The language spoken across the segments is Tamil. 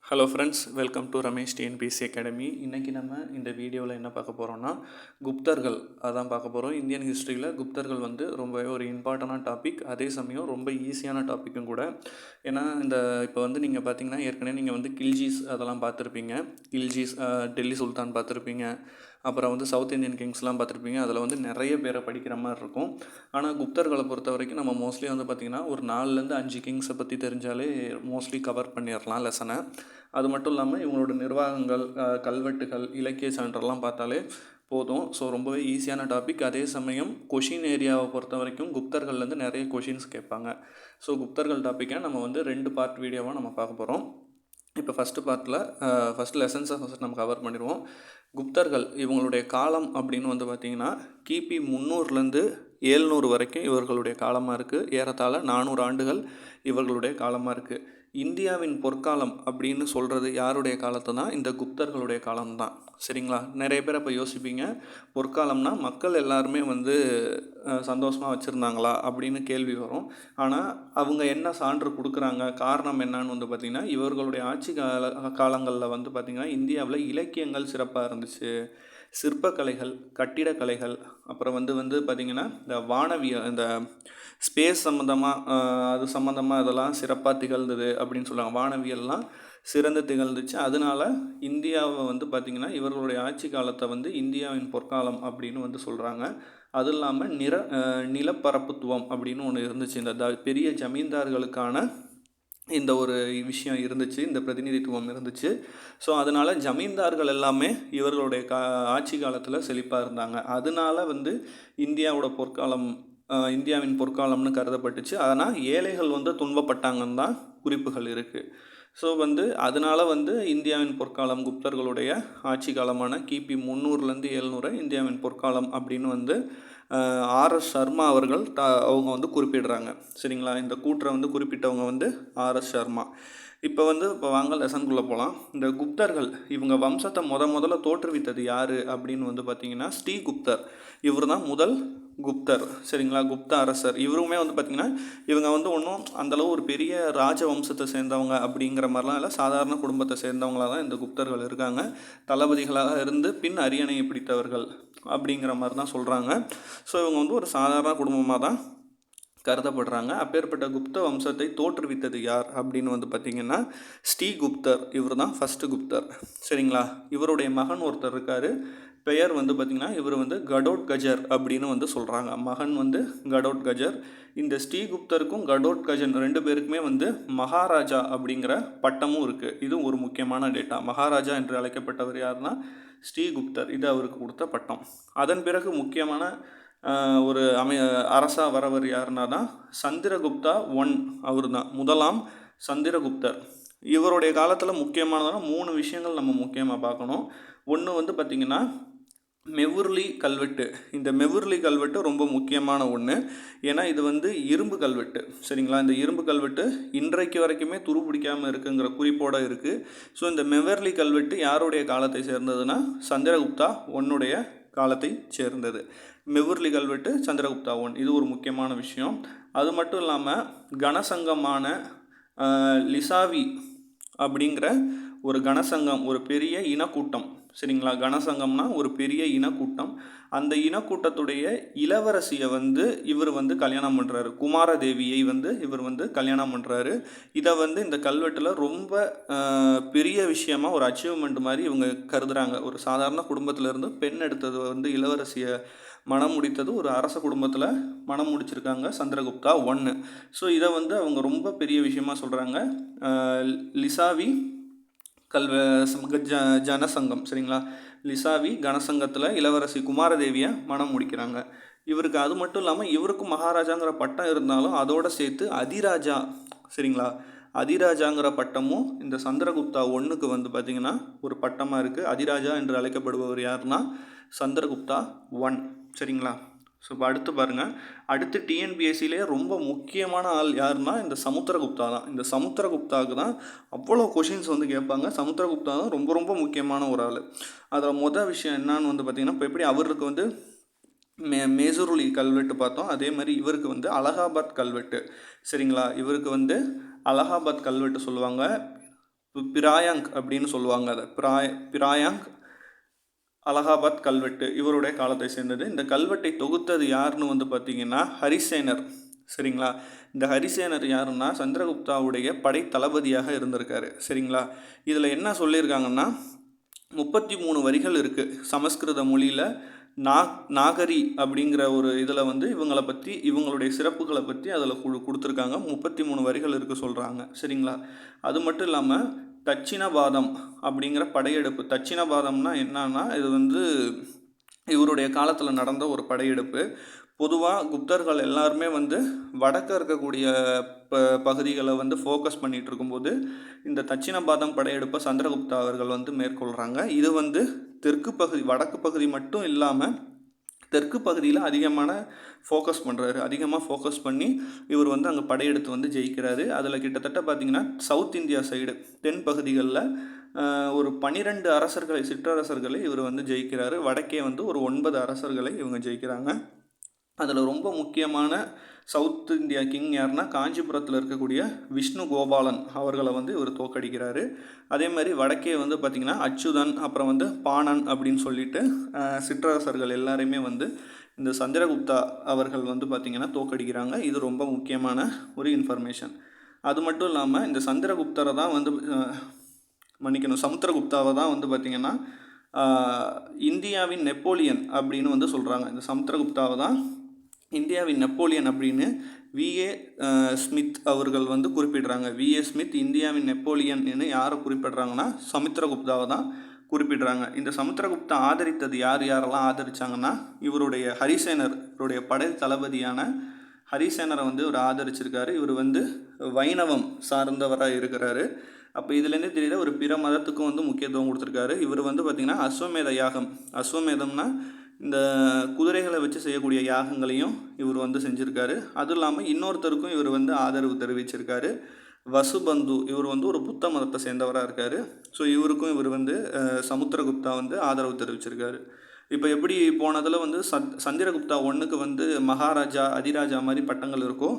Hello friends, welcome to Ramesh TNPSC academy. இன்றைக்கி நம்ம இந்த வீடியோவில் என்ன பார்க்க போகிறோம்னா, குப்தர்கள் அதான் பார்க்க போகிறோம். இந்தியன் ஹிஸ்ட்ரியில் குப்தர்கள் வந்து ரொம்பவே ஒரு இம்பார்ட்டண்டான டாபிக், அதே சமயம் ரொம்ப ஈஸியான டாப்பிக்கும் கூட. ஏன்னா இப்போ வந்து நீங்கள் பார்த்தீங்கன்னா, ஏற்கனவே நீங்கள் வந்து கில்ஜிஸ் அதெல்லாம் பார்த்துருப்பீங்க. கில்ஜிஸ், டெல்லி சுல்தான் பார்த்துருப்பீங்க. அப்புறம் வந்து சவுத் இந்தியன் கிங்ஸ்லாம் பார்த்துருப்பீங்க. அதில் வந்து நிறைய பேரை படிக்கிற மாதிரி இருக்கும். ஆனால் குப்தர்களை பொறுத்த வரைக்கும் நம்ம மோஸ்ட்லி வந்து பார்த்திங்கன்னா ஒரு 4லேருந்து 5 கிங்ஸை பற்றி தெரிஞ்சாலே மோஸ்ட்லி கவர் பண்ணிடலாம் லெசனை. அது மட்டும் இல்லாமல் இவங்களோட நிர்வாகங்கள், கல்வெட்டுகள், இலக்கிய சான்றெல்லாம் பார்த்தாலே போதும். ஸோ ரொம்பவே ஈஸியான டாபிக். அதே சமயம் கொஷின் ஏரியாவை பொறுத்த வரைக்கும் குப்தர்கள்லேருந்து நிறைய கொஷின்ஸ் கேட்பாங்க. ஸோ குப்தர்கள் டாப்பிக்கை நம்ம வந்து 2 பார்ட் வீடியோவாக நம்ம பார்க்க போகிறோம். இப்போ ஃபஸ்ட்டு லெசன்ஸை நம்ம கவர் பண்ணிடுவோம். குப்தர்கள் இவங்களுடைய காலம் அப்படின்னு வந்து பார்த்திங்கன்னா கிபி 300லேருந்து 700 வரைக்கும் இவர்களுடைய காலமாக இருக்குது. ஏறத்தாழ 400 ஆண்டுகள் இவர்களுடைய காலமாக இருக்குது. இந்தியாவின் பொற்காலம் அப்படின்னு சொல்கிறது யாருடைய காலத்தை தான்? இந்த குப்தர்களுடைய காலம்தான். சரிங்களா? நிறைய பேர் அப்போ யோசிப்பீங்க, பொற்காலம்னா மக்கள் எல்லாருமே வந்து சந்தோஷமாக வச்சுருந்தாங்களா அப்படின்னு கேள்வி வரும். ஆனால் அவங்க என்ன சான்று கொடுக்குறாங்க, காரணம் என்னன்னு வந்து பார்த்திங்கன்னா, இவர்களுடைய ஆட்சி காலங்களில் வந்து பார்த்திங்கன்னா இந்தியாவில் இலக்கியங்கள் சிறப்பாக இருந்துச்சு. சிற்பக்கலைகள், கட்டிடக்கலைகள், அப்புறம் வந்து பார்த்திங்கன்னா இந்த வானவியல், இந்த ஸ்பேஸ் சம்மந்தமாக அது சம்மந்தமாக இதெல்லாம் சிறப்பாக திகழ்ந்தது அப்படின்னு சொல்லுவாங்க. வானவியல்லாம் சிறந்து திகழ்ந்துச்சு. அதனால இந்தியாவை வந்து பார்த்திங்கன்னா இவர்களுடைய ஆட்சி காலத்தை வந்து இந்தியாவின் பொற்காலம் அப்படின்னு வந்து சொல்கிறாங்க. அது இல்லாமல் நிலப்பரப்புத்துவம் அப்படின்னு ஒன்று இருந்துச்சு. இந்த பெரிய ஜமீன்தார்களுக்கான இந்த ஒரு விஷயம் இருந்துச்சு, இந்த பிரதிநிதித்துவம் இருந்துச்சு. ஸோ அதனால் ஜமீன்தார்கள் எல்லாமே இவர்களுடைய ஆட்சி காலத்தில் செழிப்பாக இருந்தாங்க. அதனால வந்து இந்தியாவின் பொற்காலம்னு கருதப்பட்டுச்சு. ஆனால் ஏழைகள் வந்து துன்பப்பட்டாங்கன்னு தான் குறிப்புகள் இருக்குது. ஸோ அதனால் இந்தியாவின் பொற்காலம் குப்தர்களுடைய ஆட்சி காலமான கிபி 300லேருந்து 700 இந்தியாவின் பொற்காலம் அப்படின்னு ஆர்எஸ் சர்மா அவர்கள் அவங்க குறிப்பிடுறாங்க. சரிங்களா? இந்த கூற்றை குறிப்பிட்டவங்க ஆர்எஸ் சர்மா. இப்போ வாங்க லெசனுக்குள்ளே போகலாம். இந்த குப்தர்கள் இவங்க வம்சத்தை முதல்ல தோற்றுவித்தது யார் அப்படின்னு பார்த்திங்கன்னா ஸ்ரீகுப்தர். இவர் தான் முதல் குப்தர். சரிங்களா? குப்த அரசர். இவருமே பார்த்திங்கன்னா இவங்க ஒன்றும் அந்தளவு ஒரு பெரிய ராஜ வம்சத்தை சேர்ந்தவங்க அப்படிங்கிற மாதிரிலாம் இல்லை. சாதாரண குடும்பத்தை சேர்ந்தவங்களாக தான் இந்த குப்தர்கள் இருக்காங்க. தளபதிகளாக இருந்து பின் அரியணையை பிடித்தவர்கள் அப்படிங்கிற மாதிரி தான் சொல்கிறாங்க. ஸோ இவங்க ஒரு சாதாரண குடும்பமாக தான் கருதப்படுறாங்க. அப்பேற்பட்ட குப்த வம்சத்தை தோற்றுவித்தது யார் அப்படின்னு பார்த்திங்கன்னா ஸ்ரீகுப்தர். இவர் தான் ஃபஸ்ட்டு குப்தர். சரிங்களா? இவருடைய மகன் ஒருத்தர் இருக்கார். பெயர் பார்த்திங்கன்னா இவர் கடோத்கஜர் அப்படின்னு சொல்கிறாங்க. மகன் கடோத்கஜர். இந்த ஸ்ரீகுப்தருக்கும் கடோத்கஜன் 2 பேருக்குமே மகாராஜா அப்படிங்கிற பட்டமும் இருக்குது. இது ஒரு முக்கியமான டேட்டா. மகாராஜா என்று அழைக்கப்பட்டவர் யாருன்னா ஸ்ரீகுப்தர். இது அவருக்கு கொடுத்த பட்டம். அதன் பிறகு முக்கியமான ஒரு அரசாக வரவர் யாருன்னா தான் சந்திரகுப்தா 1. அவர் தான் முதலாம் சந்திரகுப்தர். இவருடைய காலத்தில் முக்கியமானதான 3 விஷயங்கள் நம்ம முக்கியமாக பார்க்கணும். ஒன்று பார்த்திங்கன்னா மெவுர்லி கல்வெட்டு. இந்த மெவுர்லி கல்வெட்டு ரொம்ப முக்கியமான ஒன்று. ஏன்னா இது இரும்பு கல்வெட்டு. சரிங்களா? இந்த இரும்பு கல்வெட்டு இன்றைக்கு வரைக்குமே துருப்பிடிக்காமல் இருக்குங்கிற குறிப்போடு இருக்குது. ஸோ இந்த மெவர்லி கல்வெட்டு யாருடைய காலத்தை சேர்ந்ததுன்னா சந்திரகுப்தா 1 காலத்தை சேர்ந்தது. மெவுர்லி கல்வெட்டு சந்திரகுப்தா 1. இது ஒரு முக்கியமான விஷயம். அது மட்டும் இல்லாமல் கனசங்கமான லிசாவி அப்படிங்கிற ஒரு கனசங்கம், ஒரு பெரிய இனக்கூட்டம். சரிங்களா? கனசங்கம்னா ஒரு பெரிய இனக்கூட்டம். அந்த இனக்கூட்டத்துடைய இளவரசியை இவர் கல்யாணம் பண்ணுறாரு. குமாரதேவியை இவர் கல்யாணம் பண்ணுறாரு. இதை இந்த கல்வெட்டில் ரொம்ப பெரிய விஷயமாக ஒரு அச்சீவ்மெண்ட் மாதிரி இவங்க கருதுகிறாங்க. ஒரு சாதாரண குடும்பத்திலேருந்து பெண் எடுத்தது இளவரசியை மனம் முடித்தது ஒரு அரச குடும்பத்தில் மனம் முடிச்சிருக்காங்க சந்திரகுப்தா 1. ஸோ இதை அவங்க ரொம்ப பெரிய விஷயமாக சொல்கிறாங்க. லிசாவி ஜனசங்கம். சரிங்களா? லிசாவி கனசங்கத்தில் இளவரசி குமாரதேவியை மனம் முடிக்கிறாங்க. இவருக்கு அது மட்டும் இல்லாமல் இவருக்கும் மகாராஜாங்கிற பட்டம் இருந்தாலும் அதோடு சேர்த்து அதிராஜா. சரிங்களா? அதிராஜாங்கிற பட்டமும் இந்த சந்திரகுப்தா 1க்கு பார்த்திங்கன்னா ஒரு பட்டமாக இருக்குது. அதிராஜா என்று அழைக்கப்படுபவர் யாருன்னா சந்திரகுப்தா 1. சரிங்களா? ஸோ இப்போ அடுத்து பாருங்கள். அடுத்து டிஎன்பிஎஸ்சிலே ரொம்ப முக்கியமான ஆள் யாருன்னா இந்த சமுத்திரகுப்தா தான். இந்த சமுத்திரகுப்தாவுக்கு தான் அவ்வளோ கொஷின்ஸ் கேட்பாங்க. சமுத்திரகுப்தா தான் ரொம்ப ரொம்ப முக்கியமான ஒரு ஆள். அதில் விஷயம் என்னான்னு பார்த்திங்கன்னா இப்போ எப்படி அவருக்கு மேசூர்லி கல்வெட்டு பார்த்தோம், அதே மாதிரி இவருக்கு அலகாபாத் கல்வெட்டு. சரிங்களா? இவருக்கு அலகாபாத் கல்வெட்டு சொல்லுவாங்க. பிராயங்க் அப்படின்னு சொல்லுவாங்க. அதை பிராயங்க் அலகாபாத் கல்வெட்டு இவருடைய காலத்தை சேர்ந்தது. இந்த கல்வெட்டை தொகுத்தது யாருன்னு வந்து பார்த்திங்கன்னா ஹரிசேனர். சரிங்களா? இந்த ஹரிசேனர் யாருன்னா சந்திரகுப்தாவுடைய படை தளபதியாக இருந்திருக்காரு. சரிங்களா? இதில் என்ன சொல்லியிருக்காங்கன்னா 33 வரிகள் இருக்குது சமஸ்கிருத மொழியில். நாகரி அப்படிங்கிற ஒரு இதில் வந்து இவங்களை பற்றி, இவங்களுடைய சிறப்புகளை பற்றி அதில் கொடுத்துருக்காங்க. 33 வரிகள் இருக்குது சொல்கிறாங்க. சரிங்களா? அது மட்டும் இல்லாமல் தட்சிணபாதம் அப்படிங்கிற படையெடுப்பு. தட்சிணபாதம்னா என்னன்னா, இது வந்து இவருடைய காலத்தில் நடந்த ஒரு படையெடுப்பு. பொதுவாக குப்தர்கள் எல்லாருமே வந்து வடக்க இருக்கக்கூடிய பகுதிகளை வந்து ஃபோக்கஸ் பண்ணிகிட்டு இருக்கும்போது இந்த தட்சிணபாதம் படையெடுப்பை சந்திரகுப்தா அவர்கள் வந்து மேற்கொள்கிறாங்க. இது வந்து தெற்கு பகுதி, வடக்கு பகுதி மட்டும் இல்லாமல் தெற்கு பகுதியில் அதிகமாக ஃபோக்கஸ் பண்ணி இவர் வந்து அங்கே படையெடுத்து வந்து ஜெயிக்கிறாரு. அதில் கிட்டத்தட்ட பார்த்திங்கன்னா சவுத் இந்தியா சைடு தென் பகுதிகளில் ஒரு 12 அரசர்களை, சிற்றரசர்களை இவர் வந்து ஜெயிக்கிறாரு. வடக்கே வந்து ஒரு 9 அரசர்களை இவங்க ஜெயிக்கிறாங்க. அதில் ரொம்ப முக்கியமான சவுத் இந்தியா கிங் யாருன்னா காஞ்சிபுரத்தில் இருக்கக்கூடிய விஷ்ணு கோபாலன் அவர்களை வந்து இவர் தோக்கடிக்கிறாரு. அதே மாதிரி வடக்கே வந்து பார்த்திங்கன்னா அச்சுதன், அப்புறம் வந்து பாணன் அப்படின்னு சொல்லிட்டு சிற்றரசர்கள் எல்லாரையுமே வந்து இந்த சந்திரகுப்தா அவர்கள் வந்து பார்த்திங்கன்னா தோக்கடிக்கிறாங்க. இது ரொம்ப முக்கியமான ஒரு இன்ஃபர்மேஷன். அது மட்டும் இல்லாமல் இந்த சந்திரகுப்தரை தான் வந்து சமுத்திரகுப்தாவை தான் வந்து பார்த்திங்கன்னா இந்தியாவின் நெப்போலியன் அப்படின்னு வந்து சொல்கிறாங்க. இந்த சமுத்திரகுப்தாவை தான் இந்தியாவின் நெப்போலியன் அப்படின்னு விஏ ஸ்மித் அவர்கள் வந்து குறிப்பிடுறாங்க. விஏ ஸ்மித் இந்தியாவின் நெப்போலியன் யாரை குறிப்பிடுறாங்கன்னா சமுத்திரகுப்தாவை தான் குறிப்பிடுறாங்க. இந்த சமுத்திரகுப்தா ஆதரித்தது யாரெல்லாம் ஆதரித்தாங்கன்னா இவருடைய ஹரிசேனர், இவருடைய படை தளபதியான ஹரிசேனரை வந்து இவர் ஆதரிச்சிருக்காரு. இவர் வந்து வைணவம் சார்ந்தவராக இருக்கிறாரு. அப்போ இதுலேருந்தே தெரியல ஒரு பிற மதத்துக்கும் வந்து முக்கியத்துவம் கொடுத்துருக்காரு. இவர் வந்து பார்த்திங்கன்னா அஸ்வமேத யாகம், அஸ்வமேதம்னா இந்த குதிரைகளை வச்சு செய்யக்கூடிய யாகங்களையும் இவர் வந்து செஞ்சுருக்காரு. அதுவும் இல்லாமல் இன்னொருத்தருக்கும் இவர் வந்து ஆதரவு தெரிவிச்சிருக்காரு. வசுபந்து, இவர் வந்து ஒரு புத்த மதத்தை சேர்ந்தவராக இருக்கார். ஸோ இவருக்கும் இவர் வந்து சமுத்திரகுப்தா வந்து ஆதரவு தெரிவிச்சிருக்காரு. இப்போ எப்படி போனதில் வந்து சந்திரகுப்தா 1க்கு வந்து மகாராஜா, அதிராஜா மாதிரி பட்டங்கள் இருக்கும்,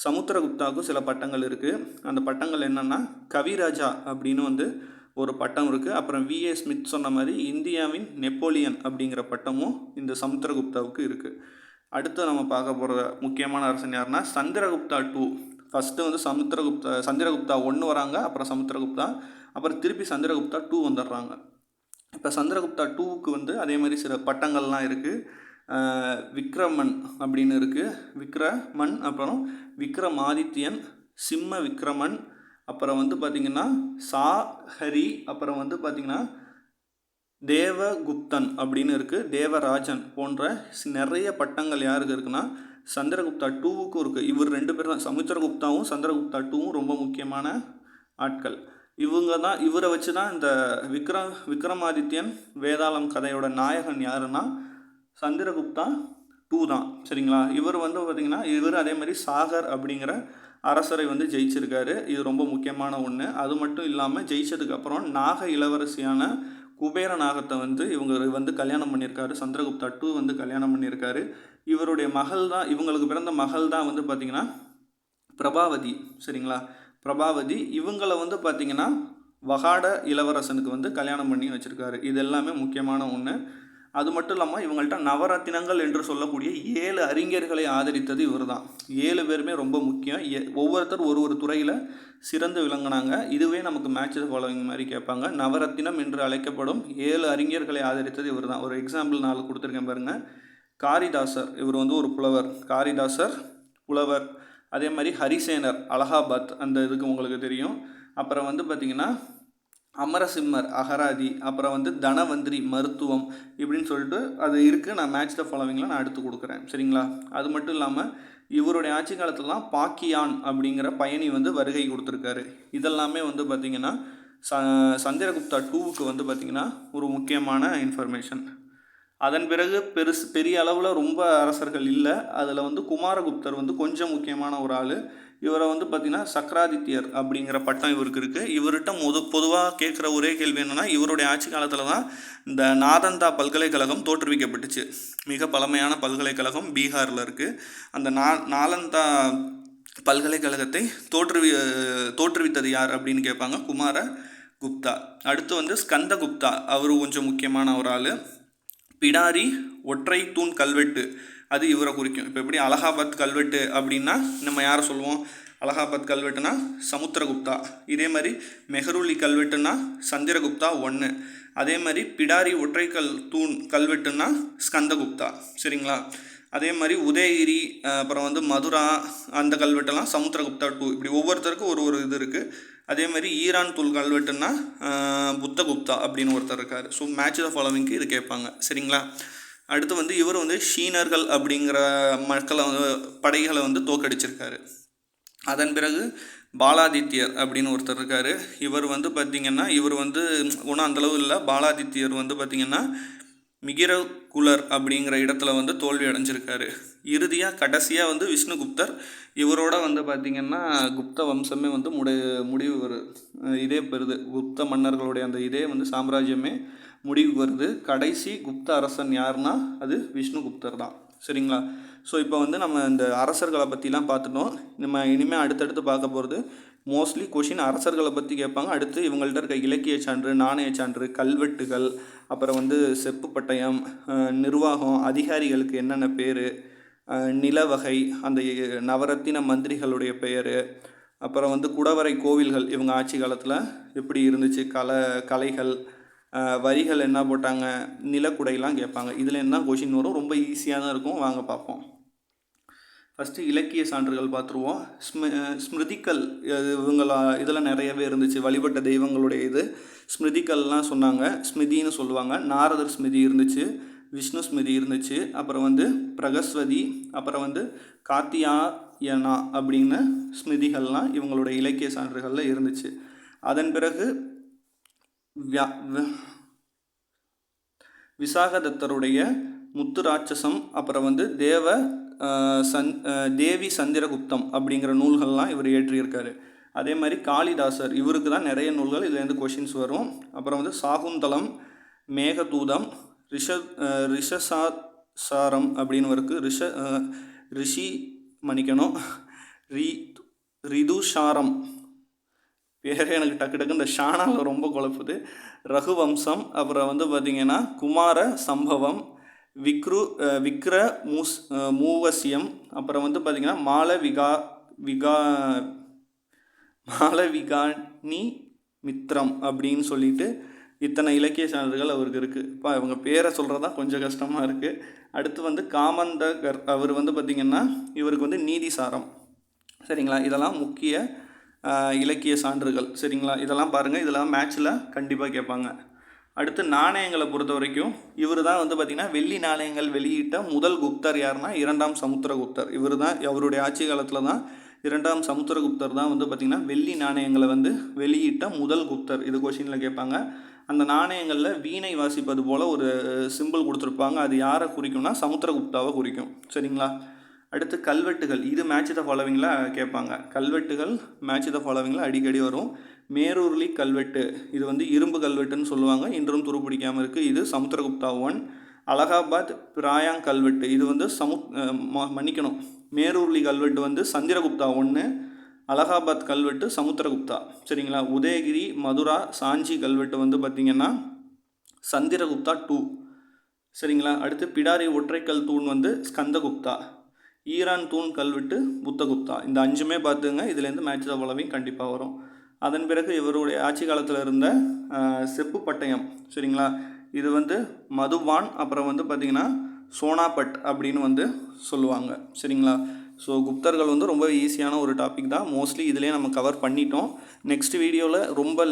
சமுத்திரகுப்தாவுக்கும் சில பட்டங்கள் இருக்குது. அந்த பட்டங்கள் என்னென்னா கவிராஜா அப்படின்னு வந்து ஒரு பட்டம் இருக்குது. அப்புறம் விஏ ஸ்மித் சொன்ன மாதிரி இந்தியாவின் நெப்போலியன் அப்படிங்கிற பட்டமும் இந்த சமுத்திரகுப்தாவுக்கு இருக்குது. அடுத்து நம்ம பார்க்க போகிற முக்கியமான அரசன் யாருன்னா சந்திரகுப்தா 2. ஃபஸ்ட்டு வந்து சந்திரகுப்தா 1 வராங்க, அப்புறம் சமுத்திரகுப்தா, அப்புறம் திருப்பி சந்திரகுப்தா 2 வந்துடுறாங்க. இப்போ சந்திரகுப்தா 2க்கு வந்து அதே மாதிரி சில பட்டங்கள்லாம் இருக்குது. விக்ரமன் அப்படின்னு இருக்குது, விக்ரமன், அப்புறம் விக்ரமாதித்யன், சிம்ம விக்ரமன், அப்புறம் வந்து பார்த்திங்கன்னா சாஹரி, அப்புறம் வந்து பார்த்திங்கன்னா தேவகுப்தன் அப்படின்னு இருக்குது, தேவராஜன் போன்ற நிறைய பட்டங்கள் யாருக்கு இருக்குன்னா சந்திரகுப்தா 2க்கும் இருக்குது. இவர் 2 பேர் தான், சமுத்திரகுப்தாவும் சந்திரகுப்தா 2வும் ரொம்ப முக்கியமான ஆட்கள். இவரை வச்சு தான் இந்த விக்ரமாதித்யன் வேதாளம் கதையோட நாயகன் யாருன்னா சந்திரகுப்தா 2 தான். சரிங்களா? இவர் வந்து பார்த்திங்கன்னா இவர் அதே மாதிரி சாகர் அப்படிங்கிற அரசரை வந்து ஜெயிச்சிருக்காரு. இது ரொம்ப முக்கியமான ஒன்று. அது மட்டும் இல்லாமல் ஜெயிச்சதுக்கப்புறம் நாக இளவரசியான குபேர நாகத்தை வந்து இவங்க வந்து கல்யாணம் பண்ணியிருக்காரு. சந்திரகுப்தா 2 வந்து கல்யாணம் பண்ணியிருக்காரு. இவருடைய மகள் தான், இவங்களுக்கு பிறந்த மகள் தான் வந்து பார்த்திங்கன்னா பிரபாவதி. சரிங்களா? பிரபாவதி இவங்களை வந்து பார்த்திங்கன்னா வகாட இளவரசனுக்கு வந்து கல்யாணம் பண்ணி வச்சுருக்காரு. இது எல்லாமே முக்கியமான ஒன்று. அது மட்டும் இல்லாமல் இவங்கள்ட்ட நவரத்தினங்கள் என்று சொல்லக்கூடிய 7 அறிஞர்களை ஆதரித்தது இவர் தான். 7 பேருமே ரொம்ப முக்கியம். ஒவ்வொருத்தர் ஒரு துறையில் சிறந்து விளங்கினாங்க. இதுவே நமக்கு மேட்ச் த ஃபாலோவிங் மாதிரி கேட்பாங்க. நவரத்தினம் என்று அழைக்கப்படும் 7 அறிஞர்களை ஆதரித்தது இவர் தான். ஒரு எக்ஸாம்பிள் 4 கொடுத்துருக்கேன் பாருங்கள். காரிதாசர், இவர் வந்து ஒரு புலவர். காரிதாசர் புலவர். அதே மாதிரி ஹரிசேனர், அலகாபாத், அந்த இதுக்கு உங்களுக்கு தெரியும். அப்புறம் வந்து பார்த்திங்கன்னா அமரசிம்மர், அகராதி, அப்புறம் வந்து தனவந்திரி, மருத்துவம், இப்படின்னு சொல்லிட்டு அது இருக்குது. நான் மேட்ச் த ஃபாலோவிங்கில் நான் எடுத்து கொடுக்குறேன். சரிங்களா? அது மட்டும் இல்லாமல் இவருடைய ஆட்சி காலத்துலலாம் பாக்கியான் அப்படிங்கிற பயணி வந்து வருகை கொடுத்துருக்காரு. இதெல்லாமே வந்து பார்த்திங்கன்னா சந்திரகுப்தா 2க்கு வந்து பார்த்திங்கன்னா ஒரு முக்கியமான இன்ஃபர்மேஷன். அதன் பிறகு பெரிய அளவில் ரொம்ப அரசர்கள் இல்லை. அதில் வந்து குமாரகுப்தர் வந்து கொஞ்சம் முக்கியமான ஒரு ஆள். இவரை வந்து பார்த்திங்கன்னா சக்கராதித்யர் அப்படிங்கிற பட்டம் இவருக்கு இருக்குது. இவர்கிட்ட பொதுவாக கேட்குற ஒரே கேள்வி என்னென்னா, இவருடைய ஆட்சி காலத்தில் தான் இந்த நாலந்தா பல்கலைக்கழகம் தோற்றுவிக்கப்பட்டுச்சு. மிக பழமையான பல்கலைக்கழகம் பீகாரில் இருக்குது. அந்த நாலந்தா பல்கலைக்கழகத்தை தோற்றுவித்தது யார் அப்படின்னு கேட்பாங்க. குமார குப்தா. அடுத்து வந்து ஸ்கந்தகுப்தா, அவர் கொஞ்சம் முக்கியமான ஒரு ஆள். பிடாரி ஒற்றை தூண் கல்வெட்டு, அது இவரை குறிக்கும். இப்போ எப்படி அலகாபாத் கல்வெட்டு அப்படின்னா நம்ம யாரை சொல்லுவோம்? அலகாபாத் கல்வெட்டுனா சமுத்திரகுப்தா. இதே மாதிரி மெஹரூலி கல்வெட்டுனா சந்திரகுப்தா 1. அதே மாதிரி பிடாரி ஒற்றைக்கல் தூண் கல்வெட்டுனா ஸ்கந்தகுப்தா. சரிங்களா? அதே மாதிரி உதயகிரி, அப்புறம் வந்து மதுரா, அந்த கல்வெட்டெல்லாம் சமுத்திரகுப்தா 2. இப்படி ஒவ்வொருத்தருக்கும் ஒரு இது இருக்குது. அதே மாதிரி ஈரான் தூள் கல்வெட்டுன்னா புத்தகுப்தா அப்படின்னு ஒருத்தர் இருக்கார். ஸோ மேட்ச் த ஃபாலோவிங்க்கு இது கேட்பாங்க. சரிங்களா? அடுத்து வந்து இவர் வந்து ஷீனர்கள் அப்படிங்கிற மக்களை படைகளை வந்து தோக்கடிச்சிருக்காரு. அதன் பிறகு பாலாதித்யர் அப்படின்னு ஒருத்தர் இருக்கார். இவர் வந்து பார்த்திங்கன்னா இவர் வந்து ஒன்றும் அந்தளவு இல்லை. பாலாதித்யர் வந்து பார்த்திங்கன்னா மிகிரகுலர் அப்படிங்கிற இடத்துல வந்து தோல்வி அடைஞ்சிருக்காரு. இறுதியாக கடைசியாக வந்து விஷ்ணுகுப்தர், இவரோட வந்து பார்த்திங்கன்னா குப்த வம்சமே வந்து முடிவு வருது. இதே பெறுது. குப்த மன்னர்களுடைய அந்த இதே வந்து சாம்ராஜ்யமே முடிவு வருது. கடைசி குப்த அரசன் யாருன்னா அது விஷ்ணுகுப்தர் தான். சரிங்களா? ஸோ இப்போ வந்து நம்ம இந்த அரசர்களை பற்றிலாம் பார்த்துட்டோம். நம்ம இனிமேல் அடுத்தடுத்து பார்க்க போகிறது மோஸ்ட்லி கொஷின் அரசர்களை பற்றி கேட்பாங்க. அடுத்து இவங்கள்ட்ட இருக்க இலக்கிய சான்று, நாணய சான்று, கல்வெட்டுகள், அப்புறம் வந்து செப்பு பட்டயம், நிர்வாகம், அதிகாரிகளுக்கு என்னென்ன பேர், நிலவகை, அந்த நவரத்தின மந்திரிகளுடைய பெயர், அப்புறம் வந்து குடவரை கோவில்கள் இவங்க ஆட்சி காலத்தில் எப்படி இருந்துச்சு, கலைகள், வரிகள் என்ன போட்டாங்க, நிலக்குடையெல்லாம் கேட்பாங்க. இதில் என்ன கொஷின் வரும்? ரொம்ப ஈஸியாக தான் இருக்கும். வாங்க பார்ப்போம். ஃபஸ்ட்டு இலக்கிய சான்றுகள் பார்த்துருவோம். ஸ்மிருதிகள் இவங்களா இதில் நிறையவே இருந்துச்சு. வழிபட்ட தெய்வங்களுடைய இது ஸ்மிருதிகள்லாம் சொன்னாங்க. ஸ்மிருதின்னு சொல்லுவாங்க. நாரதர் ஸ்மிருதி இருந்துச்சு, விஷ்ணு ஸ்மிருதி இருந்துச்சு, அப்புறம் வந்து பிரகஸ்வதி, அப்புறம் வந்து காத்தியாயனா அப்படின்னு ஸ்மிருதிகள்லாம் இவங்களுடைய இலக்கிய சான்றுகளில் இருந்துச்சு. அதன் பிறகு விசாகதத்தருடைய முத்து ராட்சசம், அப்புறம் வந்து தேவி சந்திரகுப்தம் அப்படிங்கிற நூல்கள்லாம் இவர் ஏற்றியிருக்காரு. அதே மாதிரி காளிதாசர், இவருக்கு தான் நிறைய நூல்கள் இதுலேருந்து கொஷின்ஸ் வரும். அப்புறம் வந்து சாகுந்தலம், மேகதூதம், ரிஷசாரம் அப்படின்னு இருக்குது. ரிஷி மணிக்கணும் ரிதுஷாரம் பேரே எனக்கு டக்கு இந்த ஷானாவில் ரொம்ப குழப்புது. ரகுவம்சம், அப்புறம் வந்து பார்த்திங்கன்னா குமார சம்பவம், விக்ர மூவசியம், அப்புறம் வந்து பார்த்திங்கன்னா மாலவிகானி மித்ரம் அப்படின்னு சொல்லிட்டு இத்தனை இலக்கிய சான்றுகள் அவருக்கு இருக்குது. இப்போ அவங்க பேரை சொல்கிறது தான் கொஞ்சம் கஷ்டமாக இருக்குது. அடுத்து வந்து காமந்தகர், அவர் வந்து பார்த்திங்கன்னா இவருக்கு வந்து நீதிசாரம். சரிங்களா? இதெல்லாம் முக்கிய இலக்கிய சான்றுகள். சரிங்களா? இதெல்லாம் பாருங்கள். இதெல்லாம் மேட்ச்சில் கண்டிப்பாக கேட்பாங்க. அடுத்து நாணயங்களை பொறுத்த வரைக்கும் இவர் தான் வந்து பார்த்திங்கன்னா வெள்ளி நாணயங்கள் வெளியிட்ட முதல் குப்தர் யாருன்னா 2ஆம் சமுத்திரகுப்தர். இவர் தான், அவருடைய ஆட்சி காலத்தில் தான் 2ஆம் சமுத்திரகுப்தர் தான் வந்து பார்த்திங்கன்னா வெள்ளி நாணயங்களை வந்து வெளியிட்ட முதல் குப்தர். இது கொஷினில் கேட்பாங்க. அந்த நாணயங்களில் வீணை வாசிப்பது போல் ஒரு சிம்பிள் கொடுத்துருப்பாங்க. அது யாரை குறிக்கும்னா சமுத்திரகுப்தாவை குறிக்கும். சரிங்களா? அடுத்து கல்வெட்டுகள், இது மேட்ச் த ஃபாலோவிங்கில் கேட்பாங்க. கல்வெட்டுகள் மேட்ச் த ஃபாலோவிங்கில் அடிக்கடி வரும். மேரூர்லி கல்வெட்டு, இது வந்து இரும்பு கல்வெட்டுன்னு சொல்லுவாங்க, இன்றும் துருப்பிடிக்காமல் இருக்குது. இது சமுத்திரகுப்தா 1. அலகாபாத் பிராயாங் கல்வெட்டு, இது வந்து மன்னிக்கணும், மேரூர்லி கல்வெட்டு வந்து சந்திரகுப்தா 1, அலகாபாத் கல்வெட்டு சமுத்திரகுப்தா. சரிங்களா? உதயகிரி, மதுரா, சாஞ்சி கல்வெட்டு வந்து பார்த்திங்கன்னா சந்திரகுப்தா 2. சரிங்களா? அடுத்து பிடாரி ஒற்றைக்கல் தூண் வந்து ஸ்கந்தகுப்தா. ஈரான் தூண் கல்வெட்டு புத்தகுப்தா. இந்த 5மே பார்த்துங்க. இதுலேருந்து மேட்ச் த ஃபாலோவிங் கண்டிப்பாக வரும். அதன் பிறகு இவருடைய ஆட்சி காலத்தில் இருந்த செப்பு பட்டயம். சரிங்களா? இது வந்து மதுபான், அப்புறம் வந்து பார்த்திங்கன்னா சோனாபட் அப்படின்னு வந்து சொல்லுவாங்க. சரிங்களா? ஸோ குப்தர்கள் வந்து ரொம்ப ஈஸியான ஒரு டாபிக் தான். மோஸ்ட்லி இதிலே நம்ம கவர் பண்ணிட்டோம். நெக்ஸ்ட் வீடியோவில் ரொம்ப